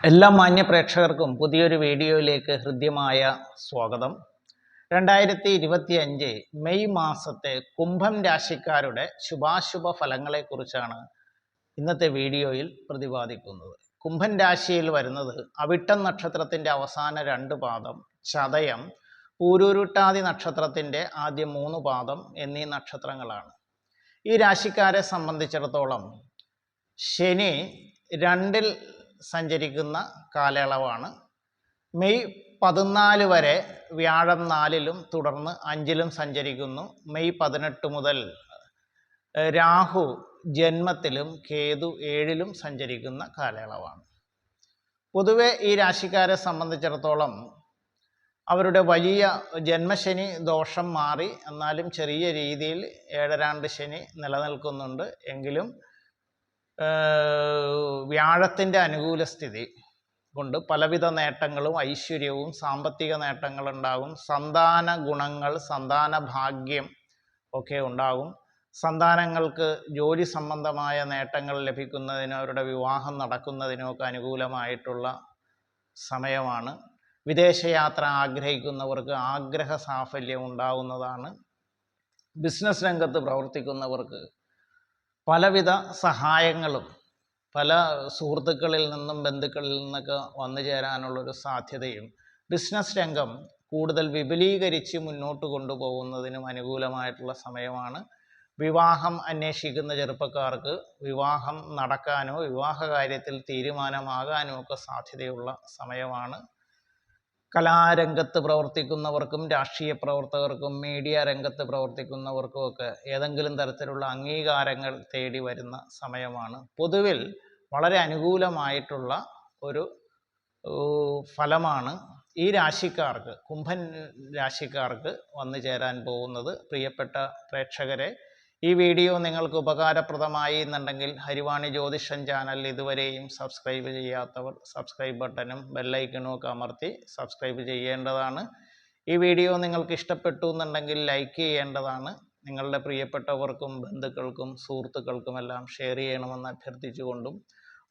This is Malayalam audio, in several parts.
എല്ലാ മാന്യ പ്രേക്ഷകർക്കും പുതിയൊരു വീഡിയോയിലേക്ക് ഹൃദ്യമായ സ്വാഗതം. 2025 മെയ് മാസത്തെ കുംഭം രാശിക്കാരുടെ ശുഭാശുഭ ഫലങ്ങളെക്കുറിച്ചാണ് ഇന്നത്തെ വീഡിയോയിൽ പ്രതിപാദിക്കുന്നത്. കുംഭൻ രാശിയിൽ വരുന്നത് അവിട്ടം നക്ഷത്രത്തിൻ്റെ അവസാന 2 പാദം, ചതയം, പൂരുരുട്ടാതി നക്ഷത്രത്തിൻ്റെ ആദ്യ 3 പാദം എന്നീ നക്ഷത്രങ്ങളാണ്. ഈ രാശിക്കാരെ സംബന്ധിച്ചിടത്തോളം ശനി 2-ൽ സഞ്ചരിക്കുന്ന കാലയളവാണ്. മെയ് 14 വരെ വ്യാഴം 4-ലും തുടർന്ന് 5-ലും സഞ്ചരിക്കുന്നു. മെയ് 18 മുതൽ രാഹു ജന്മത്തിലും കേതു 7-ലും സഞ്ചരിക്കുന്ന കാലയളവാണ്. പൊതുവെ ഈ രാശിക്കാരെ സംബന്ധിച്ചിടത്തോളം അവരുടെ വലിയ ജന്മശനി ദോഷം മാറി, എന്നാലും ചെറിയ രീതിയിൽ ഏഴരാണ്ട് ശനി നിലനിൽക്കുന്നുണ്ട്. എങ്കിലും വ്യാഴത്തിൻ്റെ അനുകൂല സ്ഥിതി കൊണ്ട് പലവിധ നേട്ടങ്ങളും ഐശ്വര്യവും സാമ്പത്തിക നേട്ടങ്ങളുണ്ടാകും. സന്താന ഗുണങ്ങൾ, സന്താന ഭാഗ്യം ഒക്കെ ഉണ്ടാകും. സന്താനങ്ങൾക്ക് ജോലി സംബന്ധമായ നേട്ടങ്ങൾ ലഭിക്കുന്നതിനും അവരുടെ വിവാഹം നടക്കുന്നതിനുമൊക്കെ അനുകൂലമായിട്ടുള്ള സമയമാണ്. വിദേശയാത്ര ആഗ്രഹിക്കുന്നവർക്ക് ആഗ്രഹ സാഫല്യം ഉണ്ടാകുന്നതാണ്. ബിസിനസ് രംഗത്ത് പ്രവർത്തിക്കുന്നവർക്ക് പലവിധ സഹായങ്ങളും പല സുഹൃത്തുക്കളിൽ നിന്നും ബന്ധുക്കളിൽ നിന്നൊക്കെ വന്നു ചേരാനുള്ളൊരു സാധ്യതയും ബിസിനസ് രംഗം കൂടുതൽ വിപുലീകരിച്ച് മുന്നോട്ട് കൊണ്ടുപോകുന്നതിനും അനുകൂലമായിട്ടുള്ള സമയമാണ്. വിവാഹം അന്വേഷിക്കുന്ന ചെറുപ്പക്കാർക്ക് വിവാഹം നടക്കാനോ വിവാഹ കാര്യത്തിൽ തീരുമാനമാകാനോ ഒക്കെ സാധ്യതയുള്ള സമയമാണ്. കലാരംഗത്ത് പ്രവർത്തിക്കുന്നവർക്കും രാഷ്ട്രീയ പ്രവർത്തകർക്കും മീഡിയ രംഗത്ത് പ്രവർത്തിക്കുന്നവർക്കുമൊക്കെ ഏതെങ്കിലും തരത്തിലുള്ള അംഗീകാരങ്ങൾ തേടി വരുന്ന സമയമാണ്. പൊതുവിൽ വളരെ അനുകൂലമായിട്ടുള്ള ഒരു ഫലമാണ് ഈ രാശിക്കാർക്ക്, കുംഭൻ രാശിക്കാർക്ക് വന്നു ചേരാൻ പോകുന്നത്. പ്രിയപ്പെട്ട പ്രേക്ഷകരെ, ഈ വീഡിയോ നിങ്ങൾക്ക് ഉപകാരപ്രദമായി എന്നുണ്ടെങ്കിൽ ഹരിവാണി ജ്യോതിഷൻ ചാനൽ ഇതുവരെയും സബ്സ്ക്രൈബ് ചെയ്യാത്തവർ സബ്സ്ക്രൈബ് ബട്ടണും ബെല്ലൈക്കണും ഒക്കെ അമർത്തി സബ്സ്ക്രൈബ് ചെയ്യേണ്ടതാണ്. ഈ വീഡിയോ നിങ്ങൾക്ക് ഇഷ്ടപ്പെട്ടു എന്നുണ്ടെങ്കിൽ ലൈക്ക് ചെയ്യേണ്ടതാണ്. നിങ്ങളുടെ പ്രിയപ്പെട്ടവർക്കും ബന്ധുക്കൾക്കും സുഹൃത്തുക്കൾക്കുമെല്ലാം ഷെയർ ചെയ്യണമെന്ന് അഭ്യർത്ഥിച്ചുകൊണ്ടും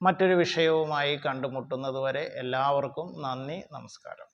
മറ്റൊരു വിഷയവുമായി കണ്ടുമുട്ടുന്നത് വരെ എല്ലാവർക്കും നന്ദി, നമസ്കാരം.